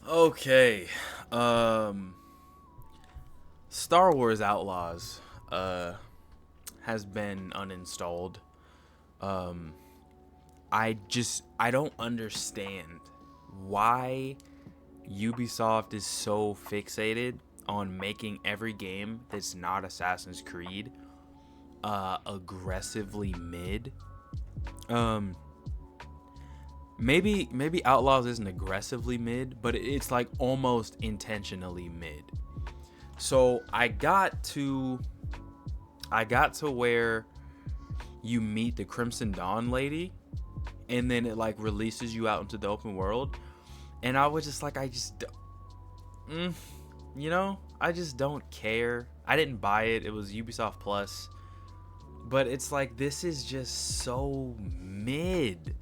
Okay. Um Star Wars Outlaws has been uninstalled. Um I don't understand why Ubisoft is so fixated on making every game that's not Assassin's Creed aggressively mid. Um maybe Outlaws isn't aggressively mid, but it's like almost intentionally mid. So I got to where you meet the Crimson Dawn lady, and then it like releases you out into the open world, and I was just like, mm, I just don't care. I didn't buy it. It was Ubisoft Plus, but it's like this is just so mid.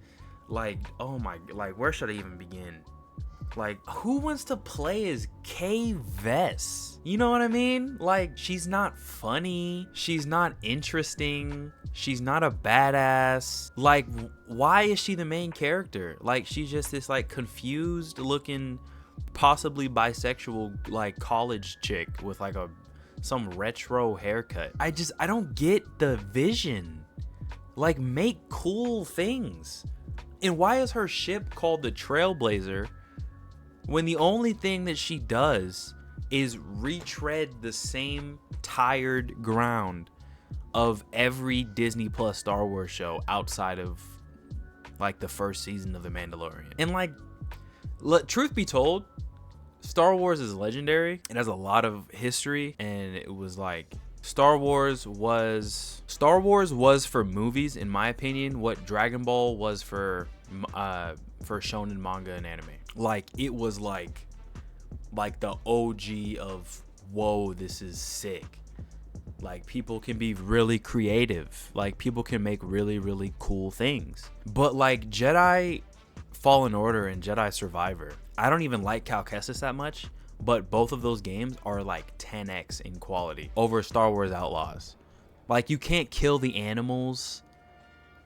Like, oh my, like where should I even begin? Like, who wants to play as Kay Vess? You know what I mean? Like, she's not funny. She's not interesting. She's not a badass. Like, why is she the main character? Like, she's just this, like, confused looking, possibly bisexual, like, college chick with, like, some retro haircut. I don't get the vision. Like, make cool things. And why is her ship called the Trailblazer when the only thing that she does is retread the same tired ground of every Disney Plus Star Wars show outside of like the first season of The Mandalorian? And like, truth be told, Star Wars is legendary. It has a lot of history, and it was like Star Wars was for movies, in my opinion, what Dragon Ball was for shonen manga and anime. Like, it was like the OG of, whoa, this is sick. Like, people can be really creative. Like, people can make really, really cool things. But like Jedi Fallen Order and Jedi Survivor, I don't even like Cal Kestis that much, but both of those games are like 10x in quality over Star Wars Outlaws. Like, you can't kill the animals.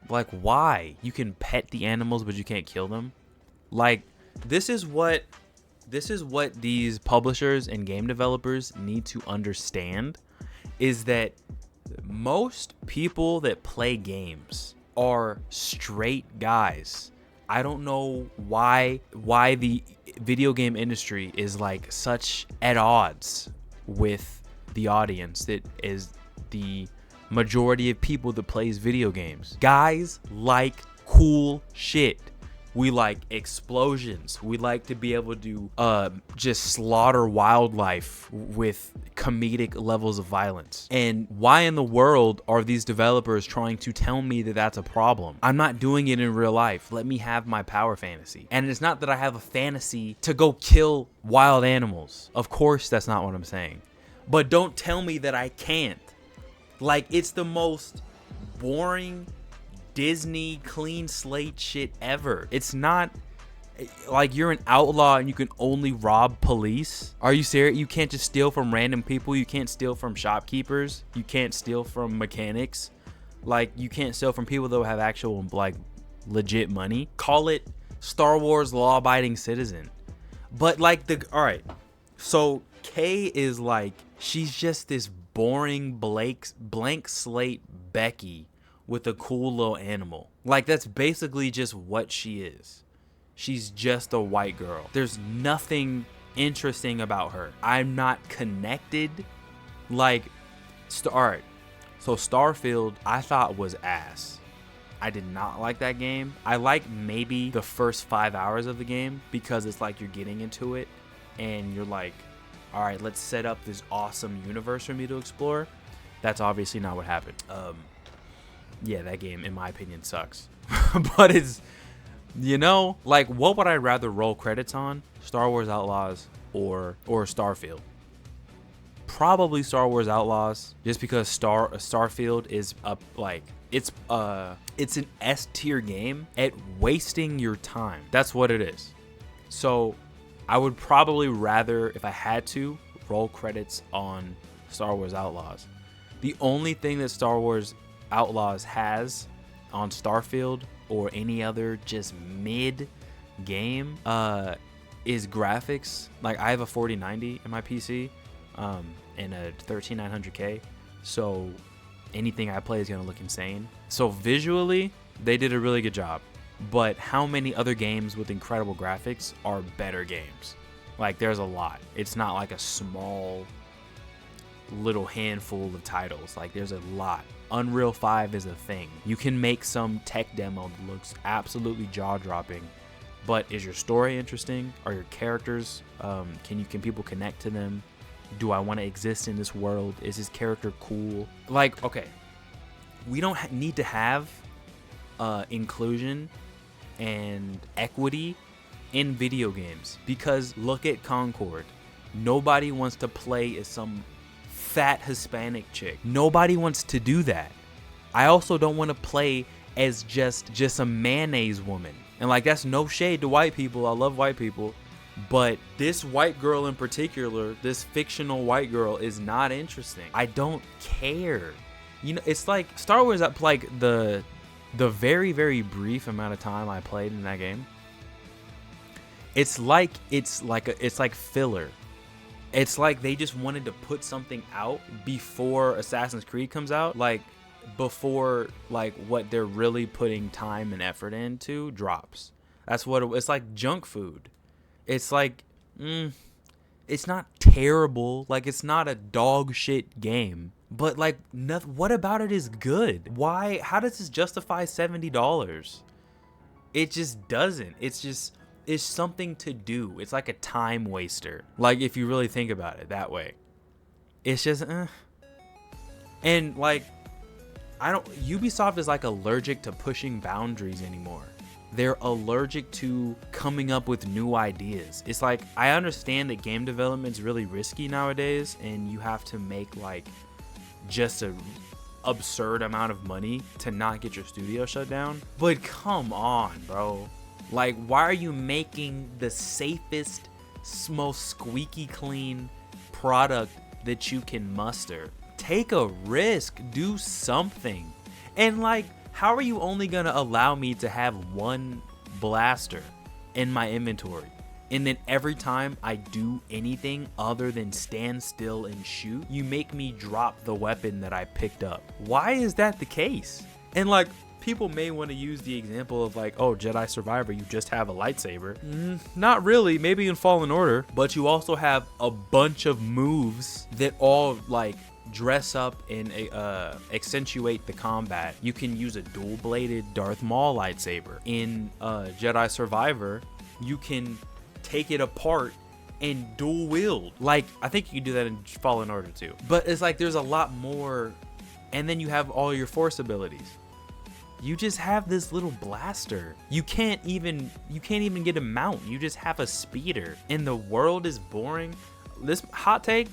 Like, why? You can pet the animals, but you can't kill them. Like, this is what these publishers and game developers need to understand, is that most people that play games are straight guys. I don't know why the video game industry is like such at odds with the audience that is the majority of people that plays video games. Guys like cool shit. We like explosions. We like to be able to just slaughter wildlife with comedic levels of violence. And why in the world are these developers trying to tell me that that's a problem? I'm not doing it in real life. Let me have my power fantasy. And it's not that I have a fantasy to go kill wild animals. Of course, that's not what I'm saying. But don't tell me that I can't. Like, it's the most boring Disney clean slate shit ever. It's not like you're an outlaw and you can only rob police. Are you serious? You can't just steal from random people. You can't steal from shopkeepers. You can't steal from mechanics. Like, you can't steal from people that have actual like legit money. Call it Star Wars law-abiding citizen. But like alright, so Kay is like, she's just this boring blank slate Becky with a cool little animal. Like, that's basically just what she is. She's just a white girl. There's nothing interesting about her. I'm not connected. Like, alright, so Starfield I thought was ass. I did not like that game. I like maybe the first 5 hours of the game because it's like you're getting into it and you're like, all right, let's set up this awesome universe for me to explore. That's obviously not what happened. Yeah, that game, in my opinion, sucks. But it's, like, what would I rather roll credits on? Star Wars Outlaws or Starfield? Probably Star Wars Outlaws, just because Starfield is it's an S tier game at wasting your time. That's what it is. So I would probably rather, if I had to, roll credits on Star Wars Outlaws. The only thing that Star Wars Outlaws has on Starfield or any other just mid game is graphics. Like, I have a 4090 in my PC, and a 13900K, so anything I play is gonna look insane. So visually, they did a really good job. But how many other games with incredible graphics are better games? Like, there's a lot. It's not like a small little handful of titles. Like, there's a lot. Unreal 5 is a thing. You can make some tech demo that looks absolutely jaw-dropping, but is your story interesting? Are your characters, can people connect to them? Do I want to exist in this world? Is his character cool? Like, okay, we don't need to have inclusion and equity in video games, because look at Concord. Nobody wants to play as some fat Hispanic chick. Nobody wants to do that. I also don't want to play as just a mayonnaise woman. And like, that's no shade to white people. I love white people. But this white girl in particular, this fictional white girl, is not interesting. I don't care. You know, it's like Star Wars, like the very, very brief amount of time I played in that game. It's like filler. It's like they just wanted to put something out before Assassin's Creed comes out, like before like what they're really putting time and effort into drops. That's what it's like. Junk food. It's like, it's not terrible. Like, it's not a dog shit game, but like, what about it is good? Why? How does this justify $70? It just doesn't. It's something to do. It's like a time waster. Like, if you really think about it that way, it's just, and like, Ubisoft is like allergic to pushing boundaries anymore. They're allergic to coming up with new ideas. It's like, I understand that game development is really risky nowadays, and you have to make like just a absurd amount of money to not get your studio shut down. But come on, bro. Like, why are you making the safest, most squeaky clean product that you can muster? Take a risk, do something. And like, how are you only gonna allow me to have one blaster in my inventory, and then every time I do anything other than stand still and shoot, you make me drop the weapon that I picked up? Why is that the case? And like, people may want to use the example of like, oh, Jedi Survivor, you just have a lightsaber. Not really, maybe in Fallen Order, but you also have a bunch of moves that all like dress up and accentuate the combat. You can use a dual-bladed Darth Maul lightsaber. In Jedi Survivor, you can take it apart and dual wield. Like, I think you can do that in Fallen Order too. But it's like, there's a lot more. And then you have all your force abilities. You just have this little blaster. You can't even get a mount. You just have a speeder. And the world is boring. This hot take,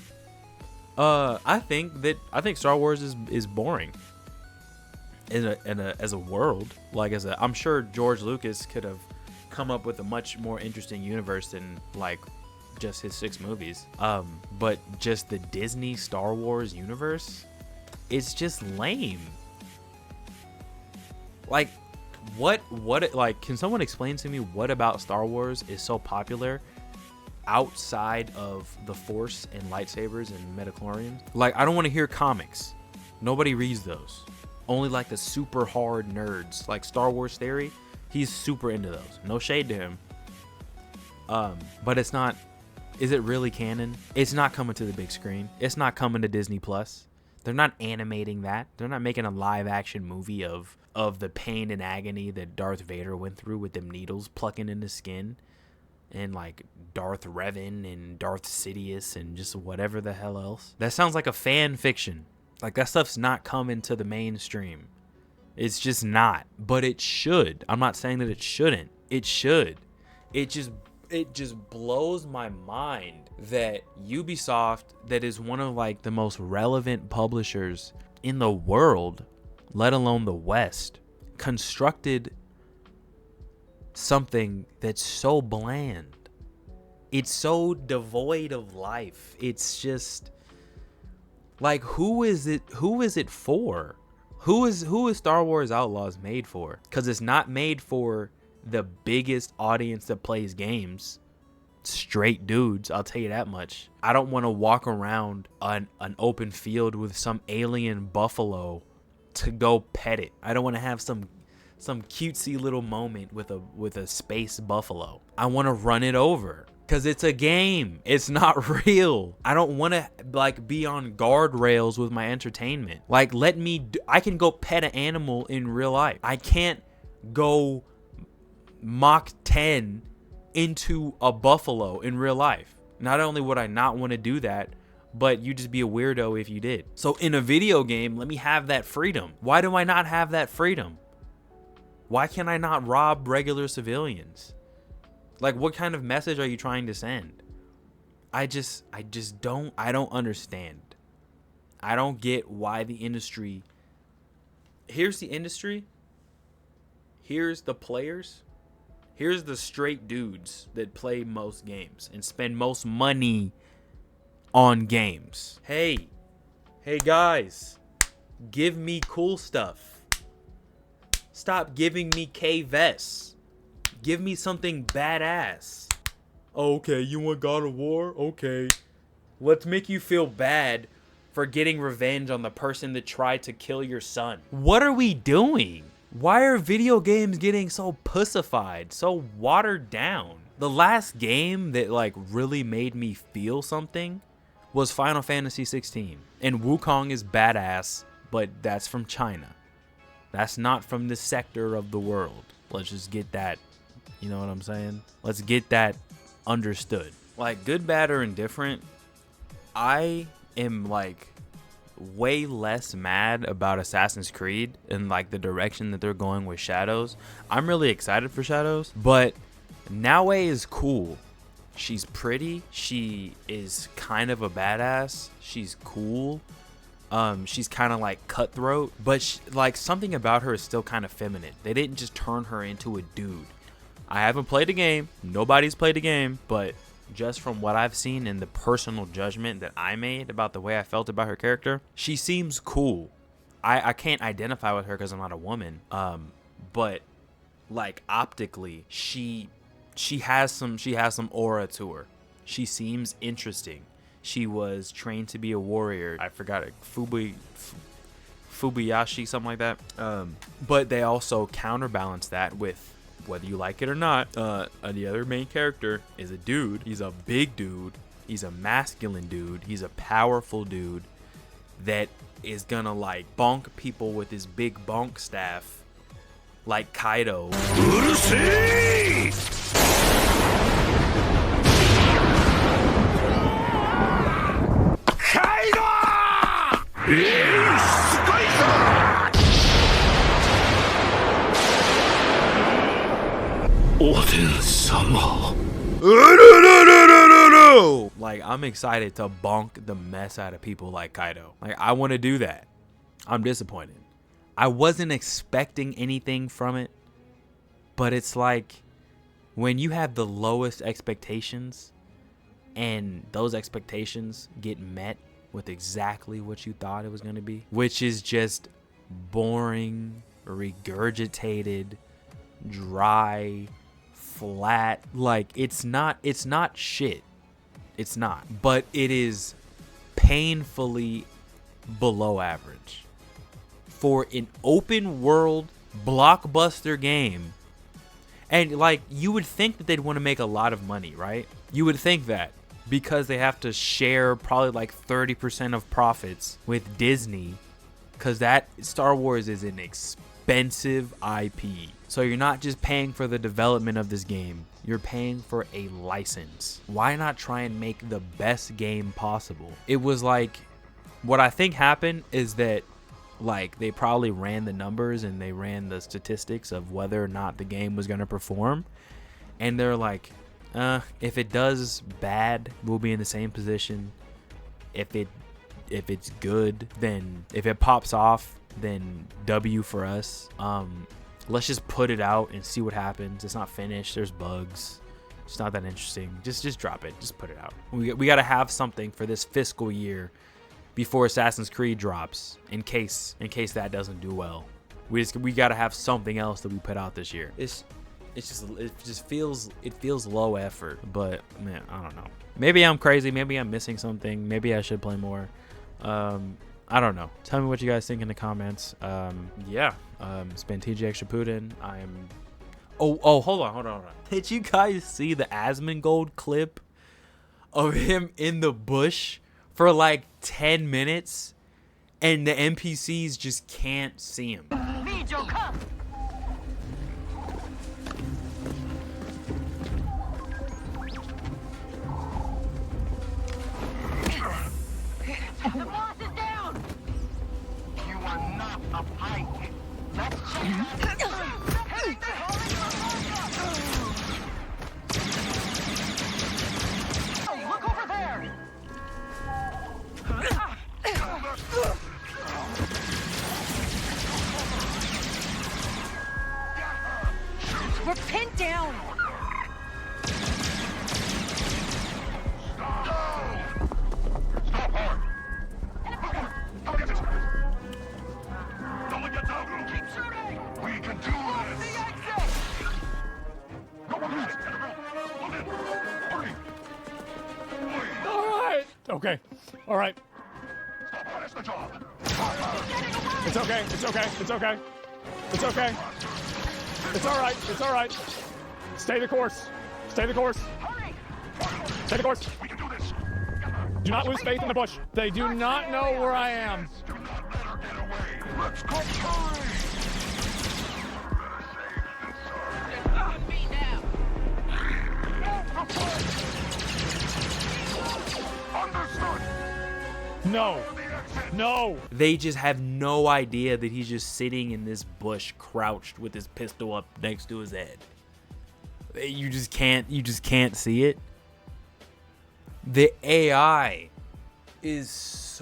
I think Star Wars is boring as a world. Like, I'm sure George Lucas could have come up with a much more interesting universe than like just his 6 movies. But just the Disney Star Wars universe, it's just lame. Like, what like, can someone explain to me what about Star Wars is so popular outside of the Force and lightsabers and midichlorians? Like, I don't want to hear comics. Nobody reads those. Only like the super hard nerds. Like Star Wars Theory, he's super into those. No shade to him. But it's not. Is it really canon? It's not coming to the big screen. It's not coming to Disney Plus. They're not animating that. They're not making a live action movie of the pain and agony that Darth Vader went through with them needles plucking in his skin, and like Darth Revan and Darth Sidious and just whatever the hell else. That sounds like a fan fiction. Like, that stuff's not coming to the mainstream. It's just not. But it should. I'm not saying that it shouldn't. It should. It just blows my mind that Ubisoft, that is one of like the most relevant publishers in the world, let alone the West, constructed something that's so bland. It's so devoid of life. It's just like, who is it for? Who is Star Wars Outlaws made for? Because it's not made for the biggest audience that plays games. straight dudes, I'll tell you that much. I don't want to walk around an open field with some alien buffalo to go pet it. I don't want to have some cutesy little moment with a space buffalo. I want to run it over. Cause it's a game. It's not real. I don't want to like be on guardrails with my entertainment. Like I can go pet an animal in real life. I can't go Mach 10 into a buffalo in real life. Not only would I not want to do that, but you'd just be a weirdo if you did. So in a video game, let me have that freedom. Why do I not have that freedom? Why can I not rob regular civilians? Like, what kind of message are you trying to send? I don't understand. I don't get why the industry. Here's the industry. Here's the players. Here's the straight dudes that play most games and spend most money on games. Hey guys, give me cool stuff. Stop giving me K-Vests. Give me something badass. Okay, you want God of War? Okay. Let's make you feel bad for getting revenge on the person that tried to kill your son. What are we doing? Why are video games getting so pussified, so watered down? The last game that like really made me feel something was Final Fantasy 16. And Wukong is badass, but that's from China. That's not from this sector of the world. Let's just get that. You know what I'm saying? Let's get that understood. Like, good, bad, or indifferent, I am like way less mad about Assassin's Creed and like the direction that they're going with Shadows. I'm really excited for Shadows, but Naue is cool. She's pretty. She is kind of a badass. She's cool. She's kind of like cutthroat, but like something about her is still kind of feminine. They didn't just turn her into a dude. I haven't played the game. Nobody's played the game, but just from what I've seen and the personal judgment that I made about the way I felt about her character, she seems cool. I can't identify with her because I'm not a woman. But like optically, she has some aura to her. She seems interesting. She was trained to be a warrior. I forgot it. Fubuyashi, something like that. But they also counterbalance that with, whether you like it or not, the other main character is a dude. He's a big dude. He's a masculine dude. He's a powerful dude that is gonna like bonk people with his big bonk staff like Kaido. Like, I'm excited to bonk the mess out of people like Kaido. Like, I want to do that. I'm disappointed. I wasn't expecting anything from it, but it's like when you have the lowest expectations and those expectations get met with exactly what you thought it was going to be, which is just boring, regurgitated, dry, flat. Like, it's not shit. It's not. But it is painfully below average. For an open world blockbuster game. And like, you would think that they'd want to make a lot of money, right? You would think that, because they have to share probably like 30% of profits with Disney, because that Star Wars is an expensive IP. So you're not just paying for the development of this game, you're paying for a license. Why not try and make the best game possible? It was like, what I think happened is that like they probably ran the numbers and they ran the statistics of whether or not the game was going to perform, and they're like, if it does bad, we'll be in the same position. If it's good, then if it pops off, then W for us. Let's just put it out and see what happens. It's not finished. There's bugs. It's not that interesting. Just drop it. Just put it out. We got to have something for this fiscal year before Assassin's Creed drops, in case that doesn't do well. We got to have something else that we put out this year. It's it feels low effort. But man, I don't know. Maybe I'm crazy. Maybe I'm missing something. Maybe I should play more. I don't know. Tell me what you guys think in the comments. It's been TJ Extra Putin. Hold on. Did you guys see the Asmongold clip of him in the bush for like 10 minutes and the NPCs just can't see him? The boss is down! You are not a pike. Let's check Hey, look over there! We're pinned down! Okay. All right. It's okay. It's okay. It's okay. It's okay. It's all right. It's all right. Stay the course. Stay the course. Stay the course. Do not lose faith in the bush. They do not know where I am. Let's go. No. No. They just have no idea that he's just sitting in this bush crouched with his pistol up next to his head. You just can't see it. The AI is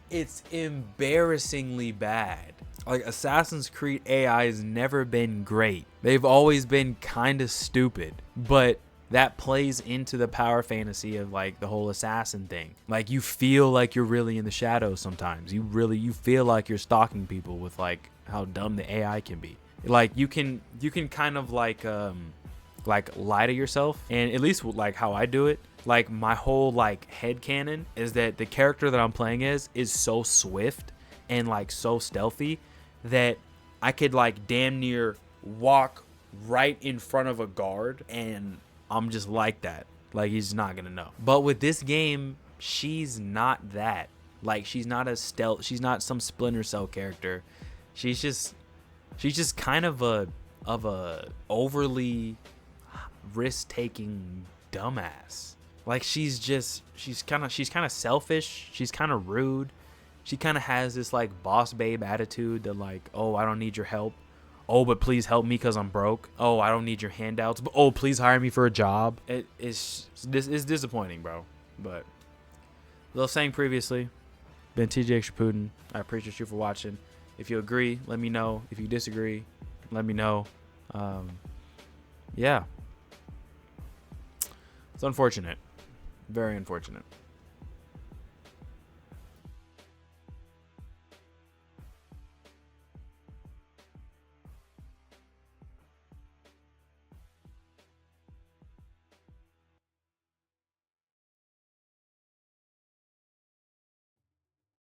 it's embarrassingly bad. Like, Assassin's Creed AI has never been great. They've always been kind of stupid, but that plays into the power fantasy of like the whole assassin thing. Like, you feel like you're really in the shadows sometimes. You feel like you're stalking people with like how dumb the AI can be. Like, you can kind of like lie to yourself, and at least like how I do it, like my whole like headcanon is that the character that I'm playing is so swift and like so stealthy that I could like damn near walk right in front of a guard and I'm just like that. Like, he's not gonna know. But with this game, she's not that. Like, she's not a stealth. She's not some Splinter Cell character. She's just kind of a overly risk-taking dumbass. Like, she's kind of selfish. She's kind of rude. She kind of has this like boss babe attitude that like, oh, I don't need your help. Oh, but please help me because I'm broke. Oh, I don't need your handouts. But oh, please hire me for a job. This is disappointing, bro. But as I was saying previously, been TJ Extra Putin. I appreciate you for watching. If you agree, let me know. If you disagree, let me know. Yeah. It's unfortunate. Very unfortunate.